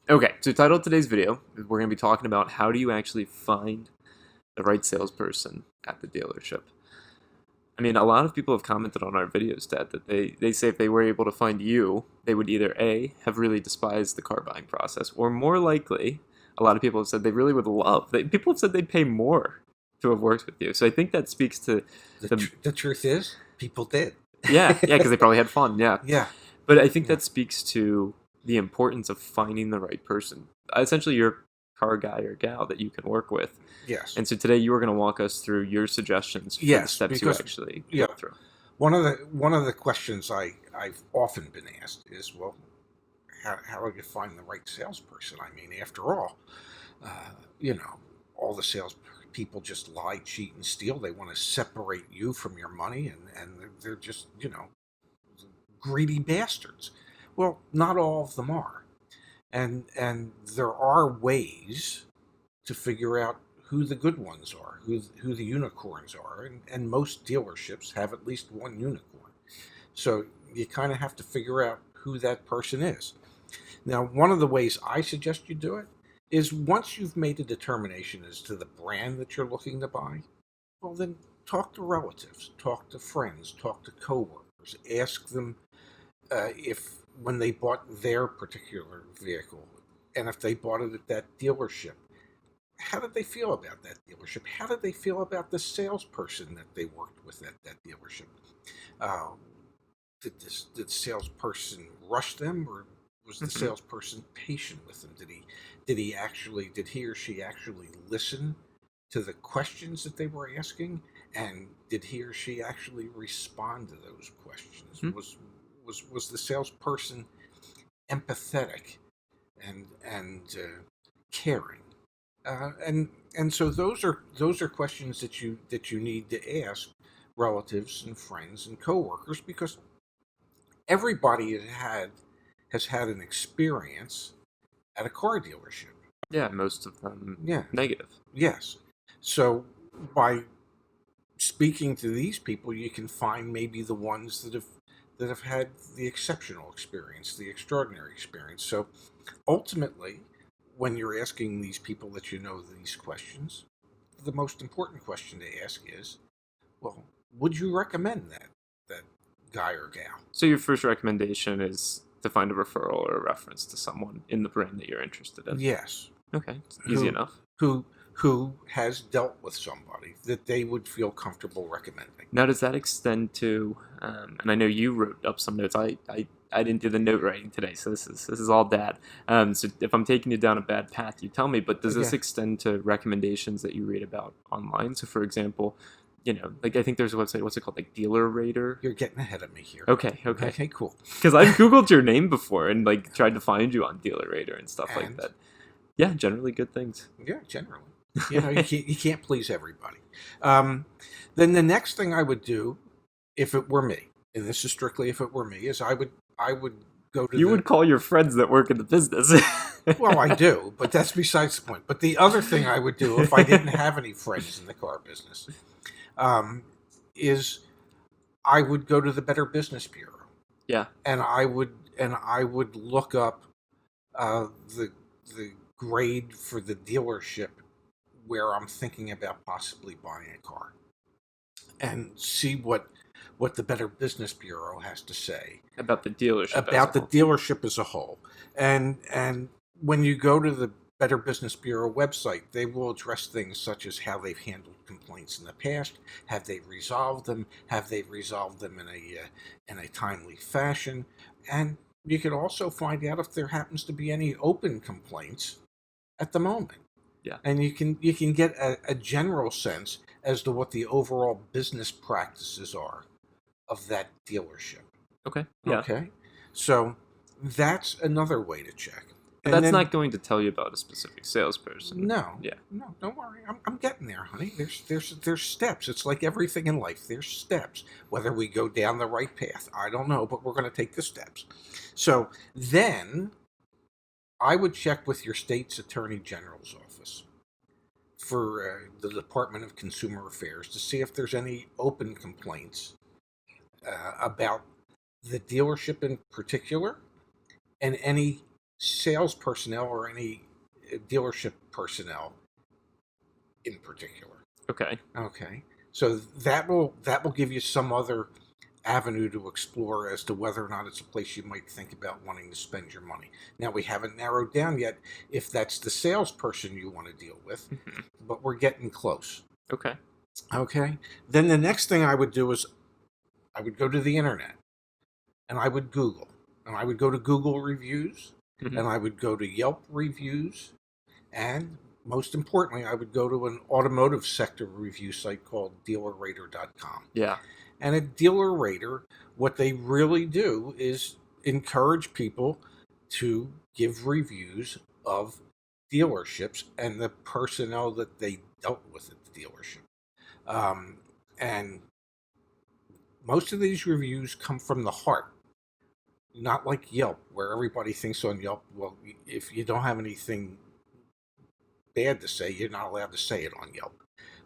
Okay, so title of today's video, we're going to be talking about how do you actually find the right salesperson at the dealership. I mean, a lot of people have commented on our videos, Dad, that they say if they were able to find you, they would either A, have really despised the car buying process, or more likely, a lot of people have said they really would love, people have said they'd pay more to have worked with you. So I think that speaks to The truth is, people did. yeah, because they probably had fun, yeah. Yeah. But I think that speaks to the importance of finding the right person. Essentially, you're a car guy or gal that you can work with. Yes. And so today you are going to walk us through your suggestions for the Yes, steps you because actually yeah, go through. one of the questions I've often been asked is, well, how do you find the right salesperson? I mean, after all, all the sales people just lie, cheat, and steal. They want to separate you from your money, and they're just greedy bastards. Well, not all of them are, and there are ways to figure out who the good ones are, who the unicorns are, and most dealerships have at least one unicorn. So you kind of have to figure out who that person is. Now, one of the ways I suggest you do it is once you've made a determination as to the brand that you're looking to buy, well, then talk to relatives, talk to friends, talk to coworkers, ask them if when they bought their particular vehicle, and if they bought it at that dealership, how did they feel about that dealership? How did they feel about the salesperson that they worked with at that dealership? Did the salesperson rush them, or was the salesperson patient with them? Did he or she actually listen to the questions that they were asking, and did he or she actually respond to those questions? Was the salesperson empathetic and caring? And so those are questions that you need to ask relatives and friends and coworkers, because everybody has had an experience at a car dealership. Yeah, most of them Yeah. negative. Yes. So by speaking to these people, you can find maybe the ones that have had the exceptional experience, the extraordinary experience. So ultimately, when you're asking these people that you know these questions, the most important question to ask is, well, would you recommend that guy or gal? So your first recommendation is to find a referral or a reference to someone in the brand that you're interested in. Yes. Okay, easy enough. Who has dealt with somebody that they would feel comfortable recommending. Now, does that extend to? And I know you wrote up some notes. I didn't do the note writing today, so this is all Dad. So if I'm taking you down a bad path, you tell me. But does this extend to recommendations that you read about online? So, for example, like I think there's a website. What's it called? Like DealerRater. You're getting ahead of me here. Okay. Okay, cool. Because I've Googled your name before and like tried to find you on DealerRater and stuff like that. Yeah, generally good things. Yeah, generally. You can't please everybody. Then the next thing I would do, if it were me, and this is strictly if it were me, is I would go to. You would call your friends that work in the business. Well, I do, but that's besides the point. But the other thing I would do if I didn't have any friends in the car business, is I would go to the Better Business Bureau. Yeah, and I would look up the grade for the dealership where I'm thinking about possibly buying a car, and see what the Better Business Bureau has to say about the dealership. Dealership as a whole. And when you go to the Better Business Bureau website, they will address things such as how they've handled complaints in the past, have they resolved them in a timely fashion, and you can also find out if there happens to be any open complaints at the moment. Yeah. And you can get a general sense as to what the overall business practices are of that dealership. Okay. Yeah. Okay. So that's another way to check. But that's not going to tell you about a specific salesperson. No. Yeah. No, don't worry. I'm getting there, honey. There's steps. It's like everything in life. There's steps. Whether we go down the right path, I don't know, but we're going to take the steps. So then I would check with your state's Attorney General's office for the Department of Consumer Affairs to see if there's any open complaints about the dealership in particular, and any sales personnel or any dealership personnel in particular. Okay. Okay. So that will give you some other avenue to explore as to whether or not it's a place you might think about wanting to spend your money. Now, we haven't narrowed down yet if that's the salesperson you want to deal with, but we're getting close. Okay. Okay. Then the next thing I would do is I would go to the internet and I would Google, and I would go to Google reviews, and I would go to Yelp reviews, and most importantly, I would go to an automotive sector review site called DealerRater.com. Yeah. And at DealerRater, what they really do is encourage people to give reviews of dealerships and the personnel that they dealt with at the dealership. And most of these reviews come from the heart, not like Yelp, where everybody thinks on Yelp, well, if you don't have anything bad to say, you're not allowed to say it on Yelp.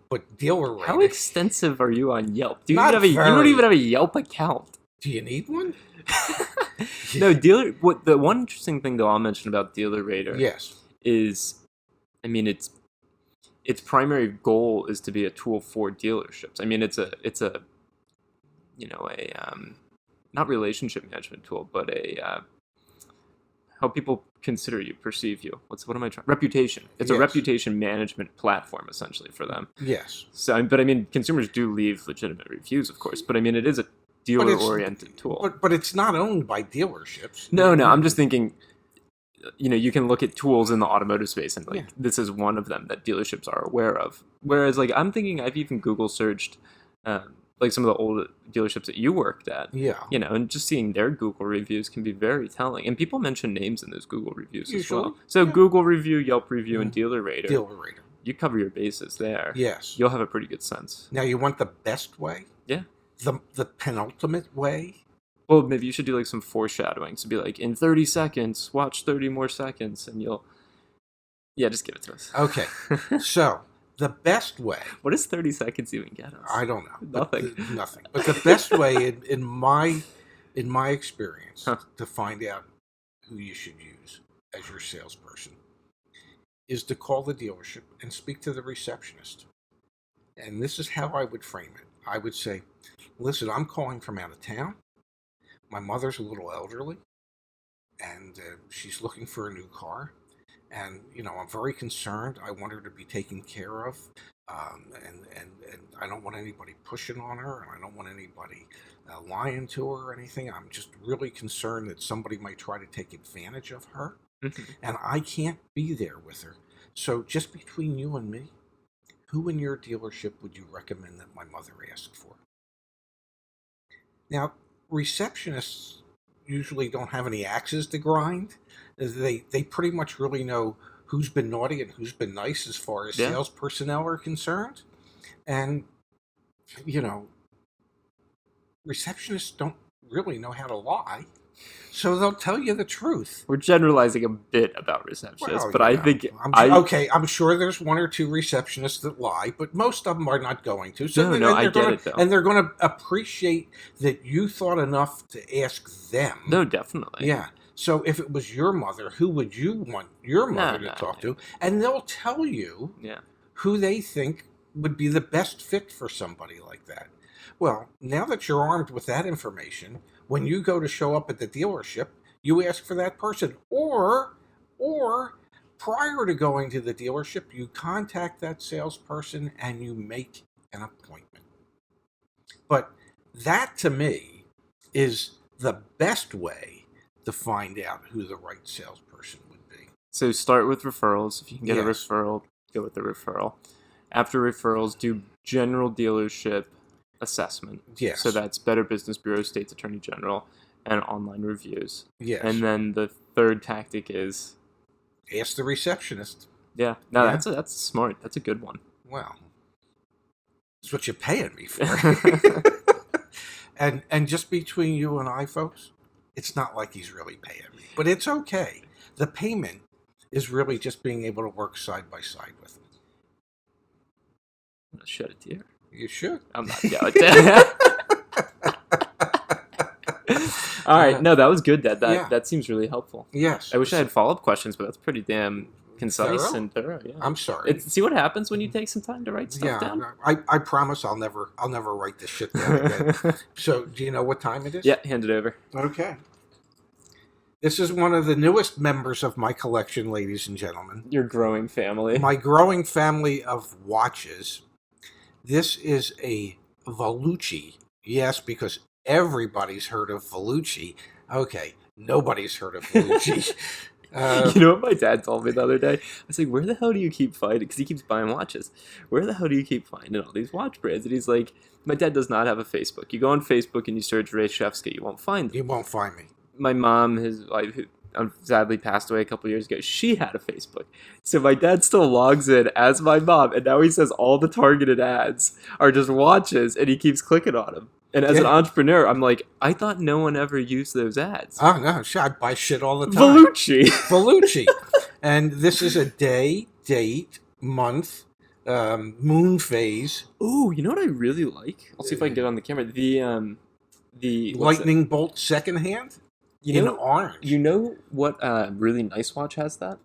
But DealerRater... How extensive are you on Yelp? You Not don't even have a Yelp account. Do you need one? No, the one interesting thing, though, I'll mention about DealerRater Yes. is, I mean, its primary goal is to be a tool for dealerships. I mean, it's a not relationship management tool, but how people consider you, perceive you. What am I trying? Reputation. It's a reputation management platform, essentially, for them. Yes. So, but I mean, consumers do leave legitimate reviews, of course. But I mean, it is a dealer-oriented tool. But it's not owned by dealerships. No. I'm just thinking. You can look at tools in the automotive space, and this is one of them that dealerships are aware of. Whereas, I'm thinking I've even Google searched. Some of the old dealerships that you worked at. Yeah. And just seeing their Google reviews can be very telling. And people mention names in those Google reviews as well. So Google review, Yelp review, and DealerRater. You cover your bases there. Yes. You'll have a pretty good sense. Now, you want the best way? Yeah. The penultimate way? Well, maybe you should do some foreshadowing. So be like, in 30 seconds, watch 30 more seconds, and you'll... Yeah, just give it to us. Okay. So... The best way. What does 30 seconds even get us? I don't know. Nothing. Nothing. But the best way, in my experience, to find out who you should use as your salesperson, is to call the dealership and speak to the receptionist. And this is how I would frame it. I would say, "Listen, I'm calling from out of town. My mother's a little elderly, and she's looking for a new car. And, I'm very concerned. I want her to be taken care of. And I don't want anybody pushing on her. And I don't want anybody lying to her or anything. I'm just really concerned that somebody might try to take advantage of her. And I can't be there with her. So just between you and me, who in your dealership would you recommend that my mother ask for?" Now, receptionists usually don't have any axes to grind. They pretty much really know who's been naughty and who's been nice as far as sales personnel are concerned. And, receptionists don't really know how to lie. So they'll tell you the truth. We're generalizing a bit about receptionists, but I think... I'm sure there's one or two receptionists that lie, but most of them are not going to. So I get it, though. And they're going to appreciate that you thought enough to ask them. No, definitely. Yeah. So if it was your mother, who would you want your mother to talk to? And they'll tell you who they think would be the best fit for somebody like that. Well, now that you're armed with that information, when you go to show up at the dealership, you ask for that person. Or prior to going to the dealership, you contact that salesperson and you make an appointment. But that, to me, is the best way to find out who the right salesperson would be. So start with referrals. If you can get a referral, go with the referral. After referrals, do general dealership assessment. Yes. So that's Better Business Bureau, State's Attorney General, and online reviews. Yes. And then the third tactic is... ask the receptionist. Yeah. No, that's smart. That's a good one. Well, that's what you're paying me for. And just between you and I, folks, it's not like he's really paying me. But it's okay. The payment is really just being able to work side by side with him. I'm going to shed a tear. You should. I'm not. Yeah. All right. No, that was good, Dad. Yeah. That seems really helpful. Yes. I wish I had follow-up questions, but that's pretty damn concise Thorough? and thorough. Yeah. I'm sorry. See what happens when you take some time to write stuff down? I promise I'll never write this shit down again. So, do you know what time it is? Yeah, hand it over. Okay. This is one of the newest members of my collection, ladies and gentlemen. Your growing family. My growing family of watches. This is a Volucci. Yes, because everybody's heard of Volucci. Okay, nobody's heard of Volucci. You know what my dad told me the other day? I was like, where the hell do you keep finding? Because he keeps buying watches. Where the hell do you keep finding all these watch brands? And he's like, my dad does not have a Facebook. You go on Facebook and you search Ray Shefsky, you won't find him. You won't find me. My mom, his wife, who sadly passed away a couple years ago, she had a Facebook. So my dad still logs in as my mom, and now he says all the targeted ads are just watches, and he keeps clicking on them. And as an entrepreneur, I'm like, I thought no one ever used those ads. Oh, no, I buy shit all the time. Volucci. And this is a day, date, month, moon phase. Ooh, you know what I really like? I'll see if I can get it on the camera. The lightning bolt secondhand in orange. You know what really nice watch has that?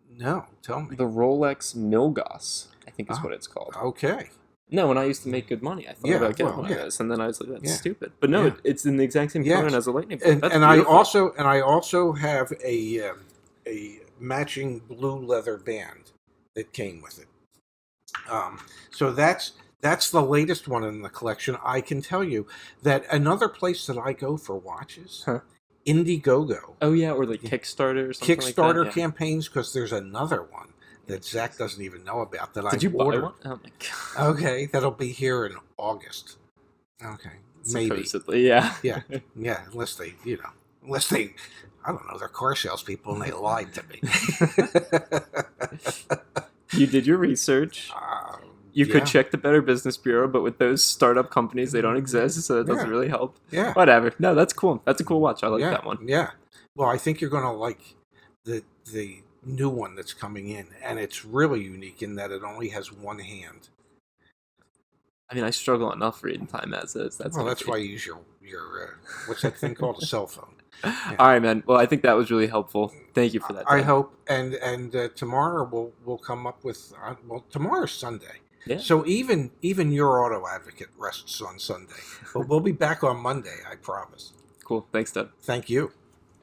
No, tell me. The Rolex Milgauss, I think is what it's called. Okay. No, when I used to make good money, I thought about getting one of those, and then I was like, "That's stupid." But no, it's in the exact same component as a lightning bolt. And I also have a matching blue leather band that came with it. So that's the latest one in the collection. I can tell you that another place that I go for watches, Indiegogo. Oh yeah, or like Kickstarter or something like that. Kickstarter campaigns, because there's another one that Zach doesn't even know about that Did you buy one? Oh my god. Okay, that'll be here in August. Okay, maybe. Supposedly, yeah. Yeah, unless they, I don't know, they're car salespeople and they lied to me. You did your research. You could check the Better Business Bureau, but with those startup companies, they don't exist, so it doesn't really help. Yeah. Whatever. No, that's cool. That's a cool watch. I like that one. Yeah. Well, I think you're going to like the new one that's coming in, and it's really unique in that it only has one hand. I mean, I struggle enough reading time as is. That's why you use your what's that thing called? A cell phone. Yeah. All right, man. Well, I think that was really helpful. Thank you for that. I hope, and tomorrow we'll come up with tomorrow's Sunday. Yeah. So even your auto advocate rests on Sunday, but we'll be back on Monday. I promise. Cool. Thanks, Doug. Thank you.